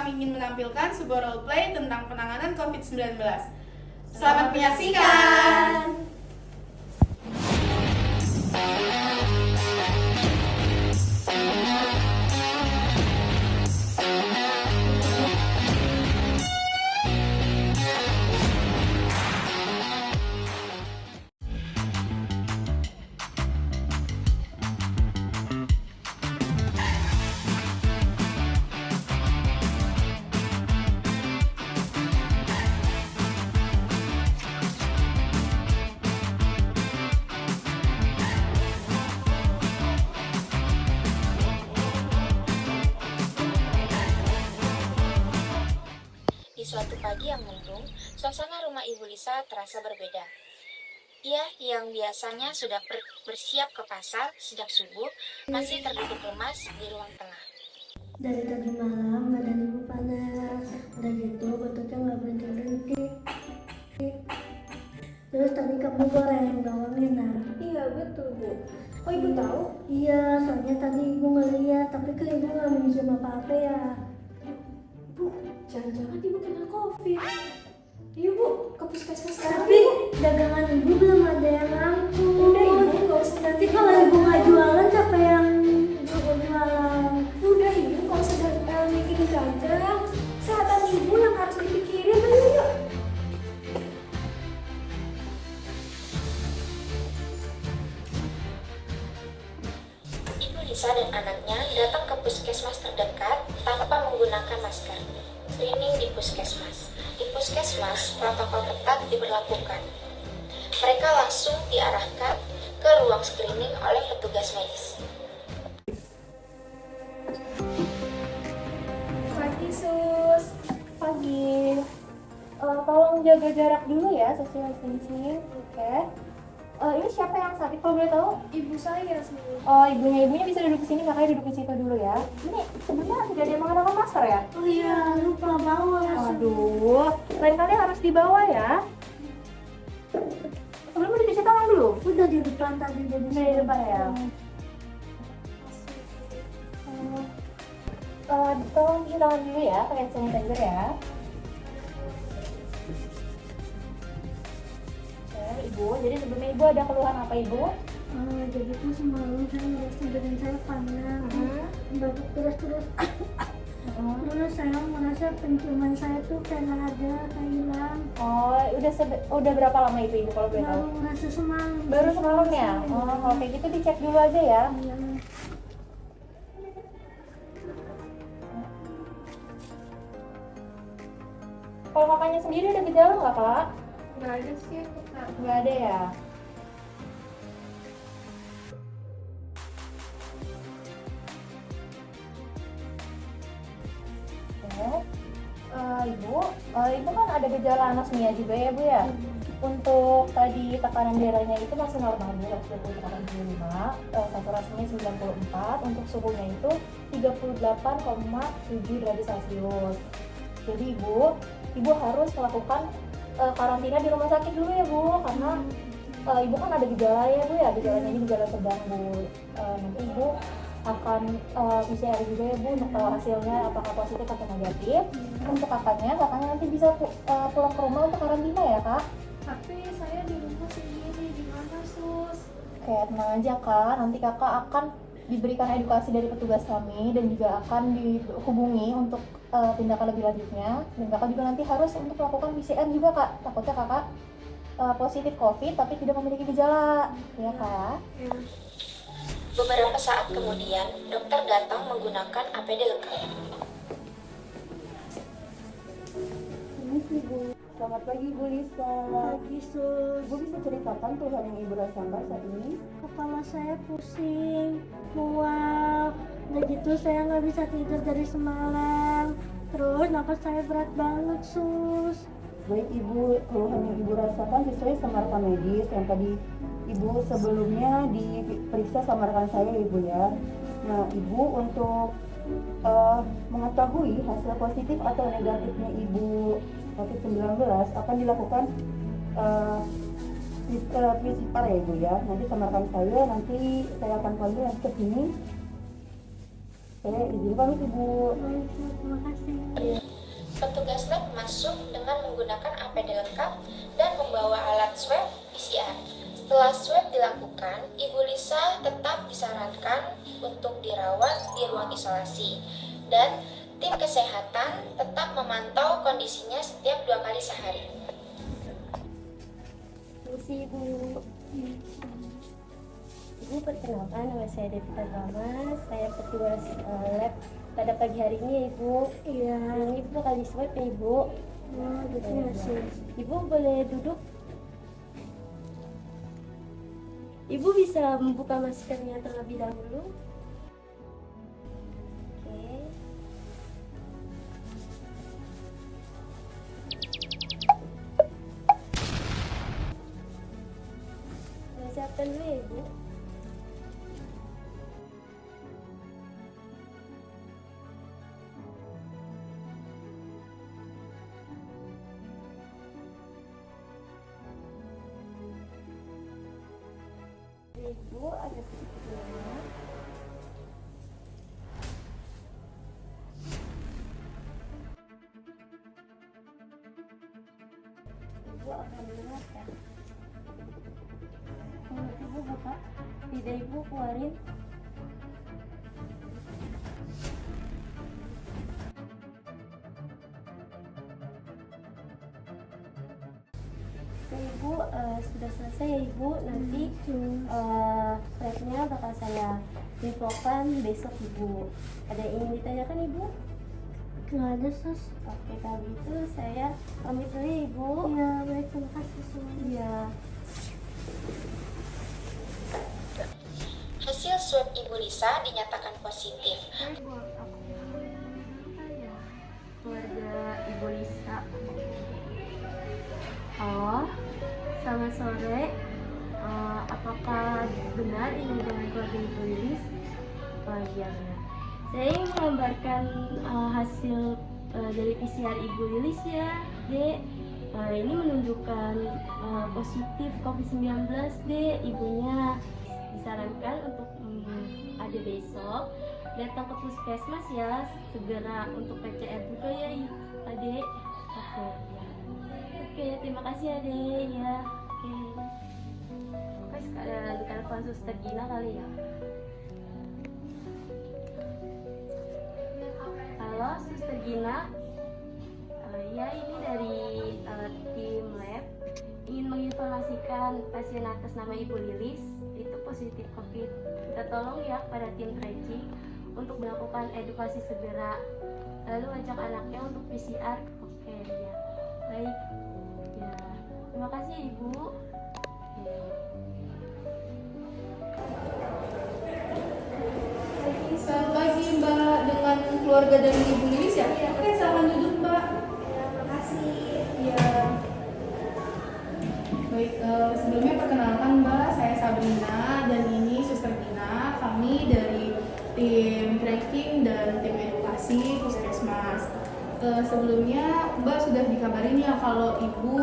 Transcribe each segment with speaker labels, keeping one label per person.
Speaker 1: kami ingin menampilkan sebuah role play tentang penanganan COVID-19. Selamat menyaksikan!
Speaker 2: Di suatu pagi yang mendung, suasana rumah Ibu Lisa terasa berbeda. Ia yang biasanya sudah bersiap ke pasar sejak subuh, masih terduduk lemas di ruang tengah.
Speaker 3: Dari tadi malam badan ibu panas, udah gitu batuknya nggak berhenti-berhenti. Terus tadi kamu goreng bawang enak.
Speaker 4: Iya betul Bu. Oh Ibu tahu?
Speaker 3: Iya, soalnya tadi ibu ngeliat, tapi kan ibu nggak minum apa-apa ya.
Speaker 4: Bu, jangan-jangan Ibu kena COVID. Iya Bu, ke puskesmas sekarang.
Speaker 3: Tapi dagangan ibu belum ada yang ngangkut.
Speaker 4: Udah Ibu, nggak usah
Speaker 3: Nanti kalau ibu nggak jualan, siapa yang jualan?
Speaker 4: Udah Ibu, nggak usah mikirin dagang. Kesehatan Ibu yang harus dipikirin. Ayo yuk.
Speaker 2: Ibu Lisa dan anaknya datang ke puskesmas terdekat tanpa menggunakan masker. Screening di puskesmas. Di puskesmas, protokol ketat diberlakukan. Mereka langsung diarahkan ke ruang screening oleh petugas medis.
Speaker 4: Pagi Sus. Pagi. Tolong jaga jarak dulu ya, social distancing. Oke. Ini siapa yang sakit kalau boleh tahu? Ibu saya Sus. Oh, ibunya bisa duduk di sini, makanya duduk di situ dulu ya. Ini sebenarnya tidak ada yang mengenakan masker ya?
Speaker 3: Oh iya, lupa bawa.
Speaker 4: Aduh, lain kali harus dibawa ya. Sebelum udah cuci tangan dulu.
Speaker 3: Udah di depan tadi, udah di
Speaker 4: Di depan ya. Tolong cuci tangan dulu ya, pakai sanitizer ya. Oke, Ibu, jadi sebelumnya Ibu ada keluhan apa Ibu?
Speaker 3: Jadi tuh semalam saya merasa badan saya panas, batuk terus. Terus saya merasa penciuman saya tuh kayak nggak ada, kayak hilang.
Speaker 4: Oh, udah berapa lama itu Ibu kalau boleh tahu?
Speaker 3: Baru merasa semalam.
Speaker 4: Baru semalam ya? Oh, kalau kayak gitu dicek dulu aja ya.
Speaker 3: Iya.
Speaker 4: Kalau kakaknya sendiri ada gejala nggak Kak?
Speaker 1: Nggak ada sih, Kak.
Speaker 4: Nggak ada ya? Ibu kan ada gejala anosmia juga ya Bu ya? Untuk tadi tekanan darahnya itu masih normal Bu, 145, saturasinya 94, untuk suhunya itu 38,7 derajat Celcius. Jadi Ibu harus melakukan karantina di rumah sakit dulu ya Bu, karena Ibu kan ada gejala ya Bu ya, gejalanya ini gejala sedang Bu. Nanti Ibu akan PCR juga ya Bu untuk tahu hasilnya apakah positif atau negatif. Untuk kakaknya nanti bisa pulang ke rumah untuk karantina ya Kak. Tapi saya di rumah sendiri, gimana Sus? Oke, tenang aja Kak, nanti kakak akan diberikan edukasi dari petugas kami dan juga akan dihubungi untuk tindakan lebih lanjutnya. Dan kakak juga nanti harus untuk melakukan PCR juga Kak, takutnya kakak positif COVID tapi tidak memiliki gejala, ya Kak.
Speaker 2: Beberapa saat kemudian, dokter datang menggunakan APD lengkap.
Speaker 5: Selamat pagi Bu Lisa.
Speaker 3: Pagi Sus.
Speaker 5: Ibu bisa ceritakan keluhan yang Ibu rasakan saat ini?
Speaker 3: Kepala saya pusing, mual. Udah gitu saya nggak bisa tidur dari semalam. Terus nafas saya berat banget Sus.
Speaker 5: Baik Ibu, keluhan yang Ibu rasakan sesuai sama rekan medis yang tadi Ibu sebelumnya diperiksa sama rekan saya Ibu ya. Nah Ibu untuk mengetahui hasil positif atau negatifnya Ibu COVID-19 akan dilakukan PCR ya Ibu ya. Nanti sama rekan saya, nanti saya akan panggil nanti ke sini. Saya izin pamit Ibu.
Speaker 3: Terima kasih.
Speaker 2: masuk dengan menggunakan APD lengkap dan membawa alat swab PCR. Setelah swab dilakukan, Ibu Lisa tetap disarankan untuk dirawat di ruang isolasi dan tim kesehatan tetap memantau kondisinya setiap 2 kali sehari.
Speaker 6: Misi Ibu. Ibu, perkenalkan, nama saya Devita Rama. Saya petugas lab pada pagi hari ini ya Ibu.
Speaker 3: Iya.
Speaker 6: Ini Ibu bakal di swab ya Ibu.
Speaker 3: Oh, gitu ya sih.
Speaker 6: Ibu boleh duduk. Ibu bisa membuka maskernya terlebih dahulu. Oke. Saya siapkan dulu ya Ibu. Ibu agak sedikit lama. Ibu akan mendengarkan. Ibu buka, tidak Ibu keluarin. Oke Ibu, sudah selesai ya Ibu. Nanti swabnya bakal saya infokan besok Ibu. Ada yang ingin ditanyakan Ibu?
Speaker 3: Nggak ada sus.
Speaker 6: Oke, kalau gitu saya pamit dulu ya Ibu.
Speaker 3: Ya, baik, terima kasih sus.
Speaker 6: Iya.
Speaker 2: Hasil swab Ibu Lisa dinyatakan positif.
Speaker 6: Keluarga Ibu Lisa. Halo, selamat sore. Apakah benar ini dengan keluarga Ibu Lilis? Oh iya benar. Saya ingin mengabarkan hasil dari PCR Ibu Lilis ya, Dek. Ini menunjukkan positif COVID-19, Dek. Ibunya disarankan untuk ada besok datang ke puskesmas ya, segera untuk PCR juga ya, Adek. Oke, ya. Oke, terima kasih Adek ya. Oke. Oke, sekarang telepon Suster Gina kali ya. Halo, Suster Gina. Ya, ini dari tim lab ingin menginformasikan pasien atas nama Ibu Lilis itu positif COVID. Kita tolong ya kepada tim tracing untuk melakukan edukasi segera, lalu ajak anaknya untuk PCR. Oke ya, baik ya, terima kasih Ibu. Ya.
Speaker 1: Selamat pagi Mbak, dengan keluarga dari Ibu Lilis ya? Oke, selamat duduk Mbak.
Speaker 3: Ya, makasih.
Speaker 1: Iya. Baik, sebelumnya perkenalkan Mbak, saya Sabrina dan ini Suster Gina. Kami dari tim tracking dan tim edukasi Puskesmas. Sebelumnya Mbak sudah dikabarin ya kalau Ibu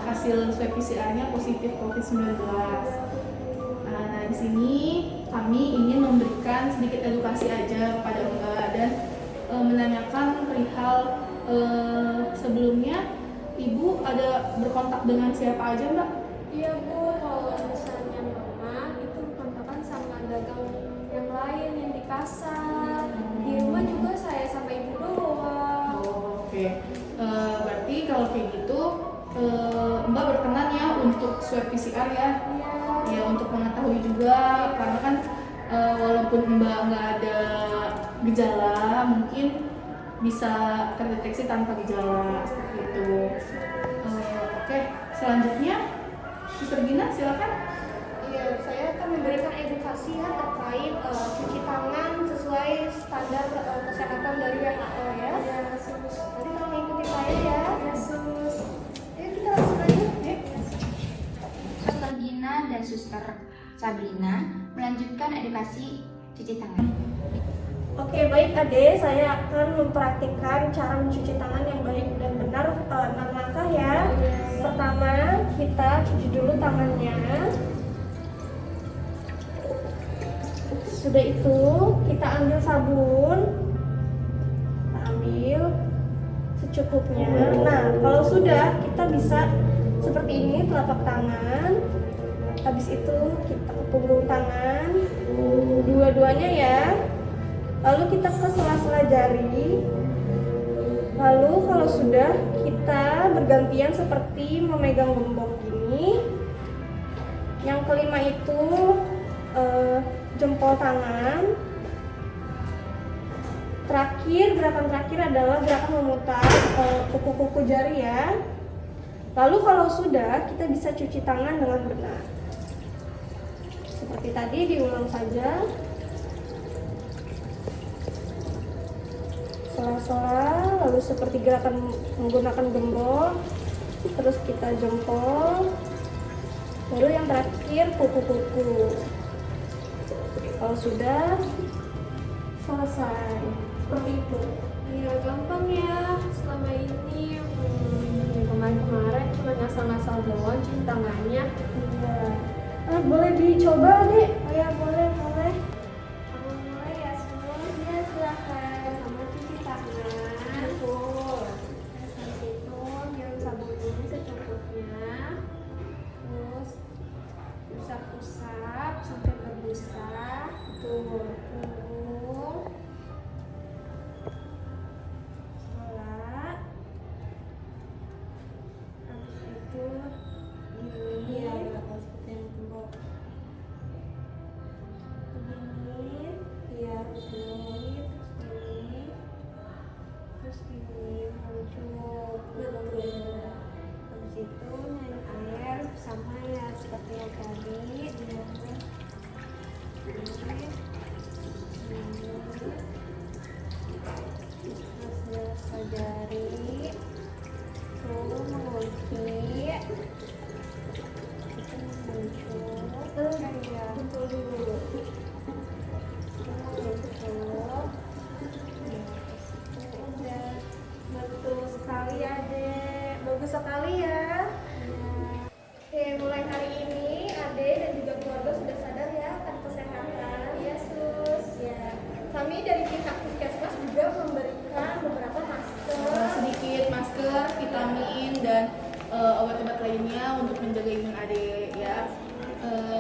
Speaker 1: hasil swab PCR-nya positif COVID-19. Nah, di sini kami ingin memberikan sedikit edukasi aja kepada Mbak dan menanyakan perihal sebelumnya Ibu ada berkontak dengan siapa aja Mbak?
Speaker 3: Iya Bu, kalau misalnya mama itu kontakan sama dagang yang lain yang di pasar. Di rumah juga saya sama ibu doang.
Speaker 1: Oh, oke. Berarti kalau kayak gitu Mbak berkenan ya untuk swab PCR ya?
Speaker 3: Iya.
Speaker 1: Ya untuk mengetahui juga karena kan walaupun Mbak nggak ada gejala mungkin bisa terdeteksi tanpa gejala seperti itu. Oke, selanjutnya Suster Gina silakan.
Speaker 3: Iya, saya akan memberikan edukasi ya terkait cuci tangan sesuai standar kesehatan dari WHO ya. Iya, sus. Nanti tolong ikuti saya ya. Ya, sus. Yuk kita langsung aja.
Speaker 7: Suster Gina dan Suster Sabrina melanjutkan edukasi cuci tangan.
Speaker 3: Oke, baik Ade, saya akan mempraktikkan cara mencuci tangan yang baik dan benar 6 langkah ya. Pertama, kita cuci dulu tangannya. Sudah itu, kita ambil sabun. Kita ambil secukupnya. Nah, kalau sudah, kita bisa seperti ini, telapak tangan. Habis itu kita ke punggung tangan, dua-duanya ya. Lalu kita ke sela-sela jari. Lalu kalau sudah, kita bergantian seperti memegang gembok gini. Yang kelima itu jempol tangan. Terakhir, gerakan terakhir adalah gerakan memutar kuku-kuku jari ya. Lalu kalau sudah, kita bisa cuci tangan dengan benar. Seperti tadi, diulang saja. Sela-sela, lalu seperti gerakan menggunakan gembok. Terus kita jempol. Lalu yang terakhir, kuku-kuku. Kalau sudah, selesai. Seperti itu.
Speaker 6: Iya, gampang ya. Selama ini yang kemarin-kemarin cuma ngasal-ngasal doang cuci tangannya.
Speaker 3: Iya. Boleh dicoba, Dek?
Speaker 6: Oh ya, boleh.
Speaker 3: Kamu mulai ya, semua. Ya, silahkan. Kamu cuci tangan.
Speaker 6: Betul. Sampai itu yang sabun ini secukupnya. Terus usap-usap sampai berbusa.
Speaker 3: Tuh.
Speaker 6: Punggung. Sholat. Habis itu gini.
Speaker 3: Iya, seperti yang gembok.
Speaker 6: Begini.
Speaker 3: Iya,
Speaker 6: Ini. Terus ini. Terus ini. Hancur.
Speaker 3: betul.
Speaker 6: Habis itu nyalain air sama ya seperti yang tadi. Terus jari, tuh mengunci, muncul, ya betul dulu, udah betul sekali ya Dek,
Speaker 3: Bagus sekali ya. Oke, mulai hari ini Ade dan juga keluarga sudah sadar ya akan kesehatan.
Speaker 6: ya sus.
Speaker 3: Ya, kami dari pihak Puskesmas juga memberikan beberapa masker.
Speaker 1: Sedikit masker, vitamin dan obat-obat lainnya untuk menjaga imun adik ya.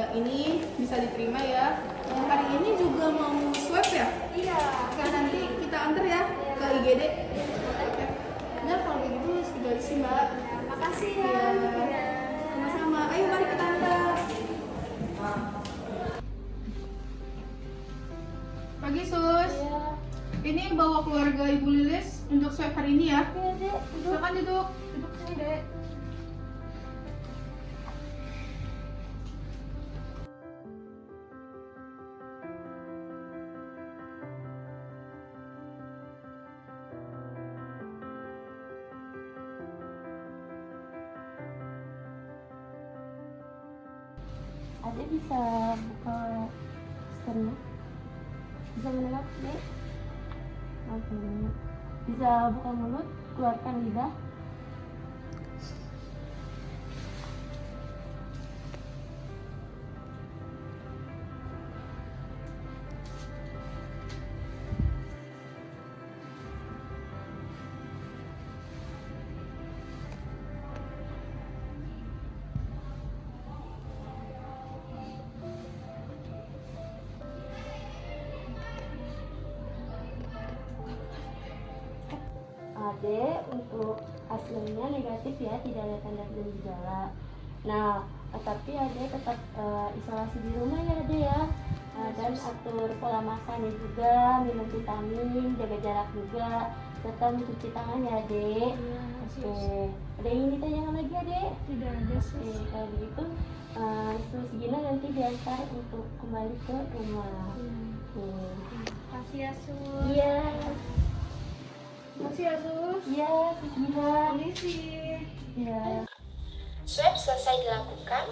Speaker 1: Ini bisa diterima ya. Hari ini juga mau swab ya?
Speaker 3: Iya.
Speaker 1: Oke, nanti kita antar ya ke IGD. Oke. Nah, kalau begitu segitu aja sih Mbak.
Speaker 3: Makasih ya.
Speaker 1: Iya. Sama-sama. Ayo mari kita antar. Pagi Sus. Ini bawa keluarga Ibu Lilis untuk swab hari ini ya.
Speaker 4: Oke, Dek.
Speaker 1: Silakan duduk. Duduk sini, Dek.
Speaker 6: Adek bisa buka maskernya? Bisa mendengar, Dek? Oke. Bisa buka mulut, keluarkan lidah. Ade untuk hasilnya negatif ya, tidak ada tanda dan gejala. Nah, tapi Ade tetap isolasi di rumah ya Ade ya. Dan atur pola makannya juga, minum vitamin, jaga jarak juga, serta mencuci tangan ya Ade. Oke, ada yang ingin ditanyakan lagi Ade?
Speaker 3: Tidak ada
Speaker 6: Oke, kalau begitu Sus Gina nanti diantar untuk kembali ke rumah. Oke.
Speaker 3: Makasih ya, Sus.
Speaker 6: Iya.
Speaker 3: Makasih ya, Sus.
Speaker 6: Iya, Sus Gina.
Speaker 3: Permisi.
Speaker 6: Iya.
Speaker 2: Swab selesai dilakukan,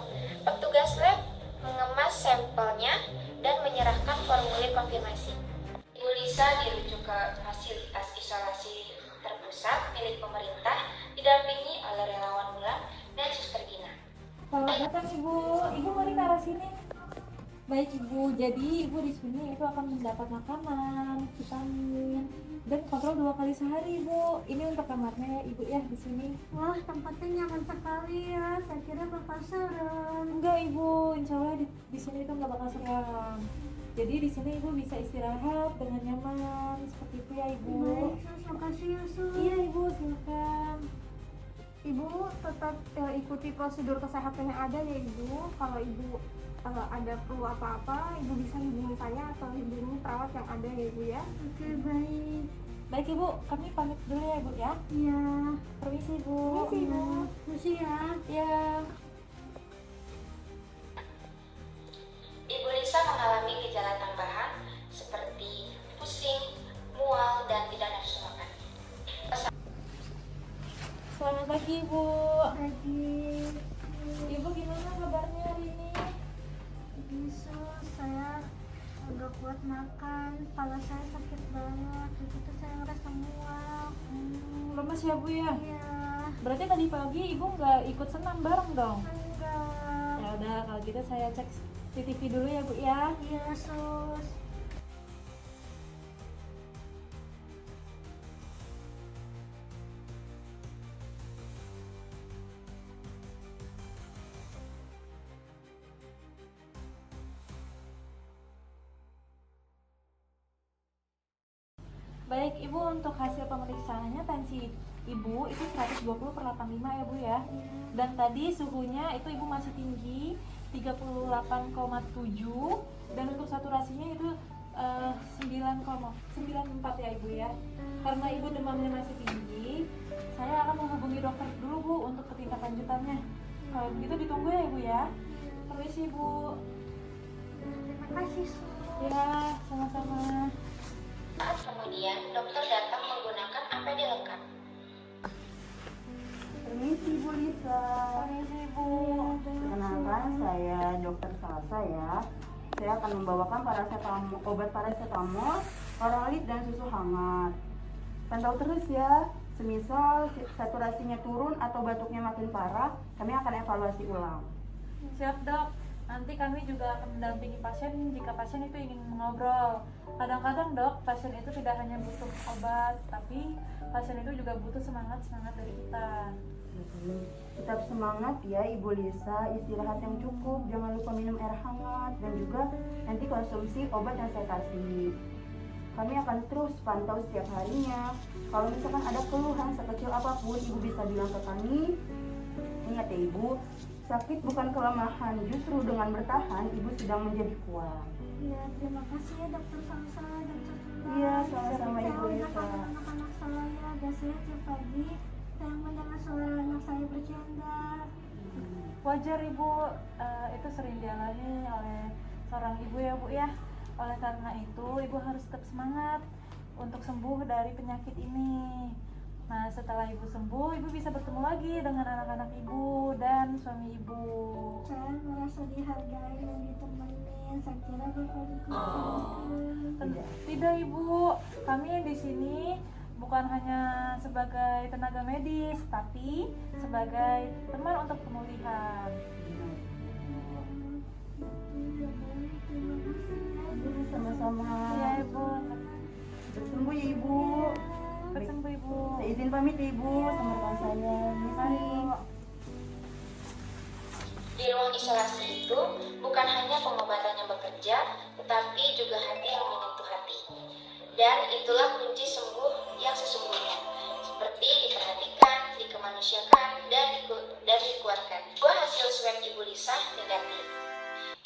Speaker 2: petugas lab mengemas sampelnya dan menyerahkan formulir konfirmasi. Ibu Lisa dirujuk ke fasilitas isolasi terpusat milik pemerintah, didampingi oleh relawan Mulan dan Suster Gina.
Speaker 4: Selamat datang Ibu. Ibu mari ke arah sini. Baik Ibu, jadi Ibu di sini itu akan mendapat makanan, vitamin, dan kontrol 2 kali sehari, Bu. Ini untuk kamarnya ya, Ibu ya di sini.
Speaker 3: Wah, tempatnya nyaman sekali ya. Saya kira bakal serem.
Speaker 4: Enggak, Ibu. Insya Allah di sini itu nggak bakal seram. Jadi di sini Ibu bisa istirahat dengan nyaman seperti itu ya, Ibu.
Speaker 3: Baik, Sus. Makasih ya, Sus.
Speaker 4: Iya, Ibu, silakan.
Speaker 3: Ibu tetap ikuti prosedur kesehatan yang ada ya, Ibu. Kalau Ibu ada perlu apa-apa, Ibu bisa hubungi saya atau hubungi perawat yang ada ya, Ibu ya. Oke, baik.
Speaker 4: Baik, Ibu, kami pamit dulu ya, Ibu ya.
Speaker 3: Iya.
Speaker 4: Permisi, Bu.
Speaker 3: Permisi, Ibu. Permisi ya.
Speaker 4: Ya.
Speaker 2: Ibu Lisa mengalami gejala tambahan seperti pusing, mual, dan tidak nafsu makan.
Speaker 4: Selamat pagi, Ibu.
Speaker 3: Pagi.
Speaker 4: Ibu gimana kabarnya hari ini?
Speaker 3: Sus, saya udah kuat makan, kepala saya sakit banget, begitu saya ngerasa mual.
Speaker 4: Lemes ya, Bu ya?
Speaker 3: Iya.
Speaker 4: Berarti tadi pagi Ibu nggak ikut senam bareng dong?
Speaker 3: Enggak.
Speaker 4: Ya udah, kalau gitu saya cek CCTV dulu ya, Bu ya.
Speaker 3: Iya, Sus.
Speaker 4: Baik, Ibu, untuk hasil pemeriksaannya tensi Ibu itu 120/85 ya, Bu ya. Dan tadi suhunya itu Ibu masih tinggi 38,7 dan untuk saturasinya itu 9,94 ya, Ibu ya. Karena Ibu demamnya masih tinggi, saya akan menghubungi dokter dulu, Bu, untuk ketindaklanjutannya. Kalau begitu ditunggu ya, Ibu ya. Permisi, Bu.
Speaker 3: Terima kasih, Sus.
Speaker 4: Ya, sama-sama.
Speaker 2: Saat kemudian, dokter datang menggunakan APD lengkap.
Speaker 5: Permisi Bu Lisa.
Speaker 4: Permisi, Bu.
Speaker 5: Perkenalkan, saya Dokter Salsa ya. Saya akan membawakan paracetamol, obat paracetamol, oralit dan susu hangat. Pantau terus ya. Semisal saturasinya turun atau batuknya makin parah, kami akan evaluasi ulang.
Speaker 4: Siap, Dok. Nanti kami juga akan mendampingi pasien jika pasien itu ingin mengobrol. Kadang-kadang, Dok, pasien itu tidak hanya butuh obat, tapi pasien itu juga butuh semangat dari kita.
Speaker 5: Tetap semangat ya Ibu Lisa, istirahat yang cukup, jangan lupa minum air hangat dan juga nanti konsumsi obat yang saya kasih. Kami akan terus pantau setiap harinya. Kalau misalkan ada keluhan sekecil apapun, Ibu bisa bilang ke kami. Ingat ya Ibu, sakit bukan kelemahan, justru dengan bertahan Ibu sedang menjadi kuat.
Speaker 3: Iya, terima kasih ya Dokter Salsa dan Sunda.
Speaker 5: Iya, sama-sama Ibu Lisa.
Speaker 3: Anak-anak saya biasanya tiap pagi saya mendengar suara anak saya bercanda.
Speaker 4: Wajar, Ibu, itu sering dialami oleh seorang ibu ya, Bu ya. Oleh karena itu, Ibu harus tetap semangat untuk sembuh dari penyakit ini. Nah, setelah Ibu sembuh, Ibu bisa bertemu lagi dengan anak-anak Ibu dan suami Ibu.
Speaker 3: Saya merasa dihargai dan ditemenin. Saya kira bakal dikasih.
Speaker 4: Tidak, Ibu. Kami di sini bukan hanya sebagai tenaga medis, tapi sebagai teman untuk pemulihan.
Speaker 5: Sama-sama.
Speaker 4: Iya, Ibu.
Speaker 5: Bersembuh ya Ibu.
Speaker 4: Bersembuh, Ibu.
Speaker 5: Saya izin pamit ya Ibu sama rekan saya.
Speaker 4: Mari.
Speaker 2: Di ruang isolasi itu, bukan hanya pengobatan yang bekerja, tetapi juga hati yang menyentuh hati. Dan itulah kunci sembuh yang sesungguhnya, seperti diperhatikan, dikemanusiakan, dan dikuatkan. Dua hasil swab Ibu Lisa negatif.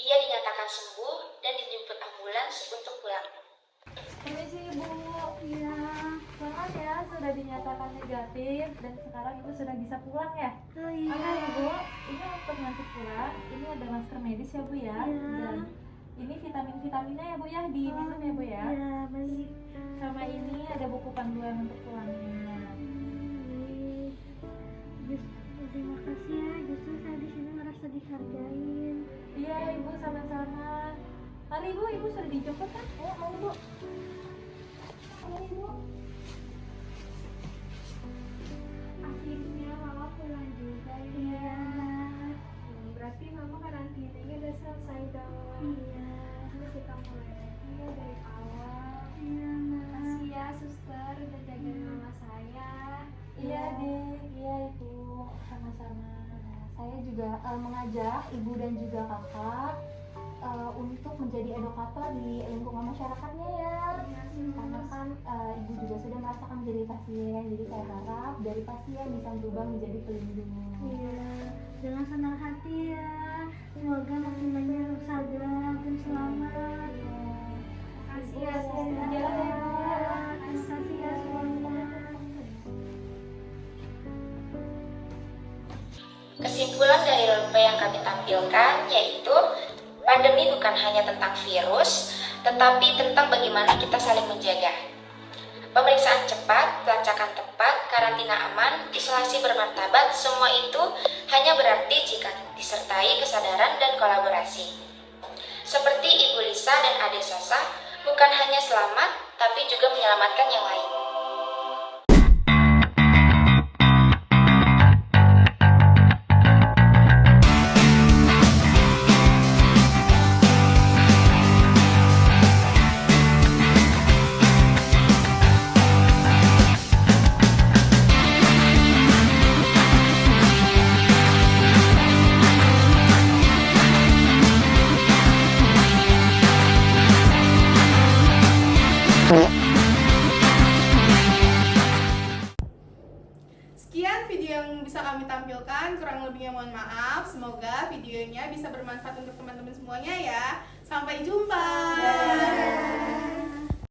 Speaker 2: Ia dinyatakan sembuh dan dijemput ambulans untuk pulang.
Speaker 4: Permisi, Ibu.
Speaker 3: Iya.
Speaker 4: Selamat ya, sudah dinyatakan negatif dan sekarang Ibu sudah bisa pulang ya.
Speaker 3: Oh iya.
Speaker 4: Oke, Ibu, ini untuk nanti pulang, ini ada masker medis ya, Bu ya.
Speaker 3: Iya.
Speaker 4: Dan ini vitaminnya ya, Bu ya, diminum ya, Bu ya.
Speaker 3: Iya, baik.
Speaker 4: Sama ini ada buku panduan untuk pulangnya.
Speaker 3: Terima kasih ya, justru saya di sini merasa dihargain.
Speaker 4: Iya, Ibu, sama-sama. Mari, Ibu sudah dijemput kan? Ayo, mari, Bu. Mari, Ibu.
Speaker 3: Akhirnya Mama pulang juga ya. Berarti Mama karantinanya udah selesai dong. Iya. Terus kita mulai lagi ya dari awal. Iya, makasih ya suster.
Speaker 4: Iya deh, iya Ibu, sama-sama. Nah, saya juga mengajak Ibu dan juga Kakak untuk menjadi edukator di lingkungan masyarakatnya ya. Karena kan Ibu juga sudah merasakan menjadi pasien, jadi saya harap dari pasien bisa berubah menjadi pelindung.
Speaker 6: Iya, dengan senang hati ya. Semoga makin banyak yang sadar dan selamat.
Speaker 4: Makasih ya, jalan ya Bu.
Speaker 6: Terima kasih ya semuanya.
Speaker 2: Kesimpulan dari roleplay yang kami tampilkan yaitu pandemi bukan hanya tentang virus, tetapi tentang bagaimana kita saling menjaga. Pemeriksaan cepat, pelacakan tepat, karantina aman, isolasi bermartabat, semua itu hanya berarti jika disertai kesadaran dan kolaborasi. Seperti Ibu Lisa dan Ade Sasa, bukan hanya selamat, tapi juga menyelamatkan yang lain.
Speaker 1: Sekian video yang bisa kami tampilkan, kurang lebihnya mohon maaf. Semoga videonya bisa bermanfaat untuk teman-teman semuanya ya. Sampai jumpa.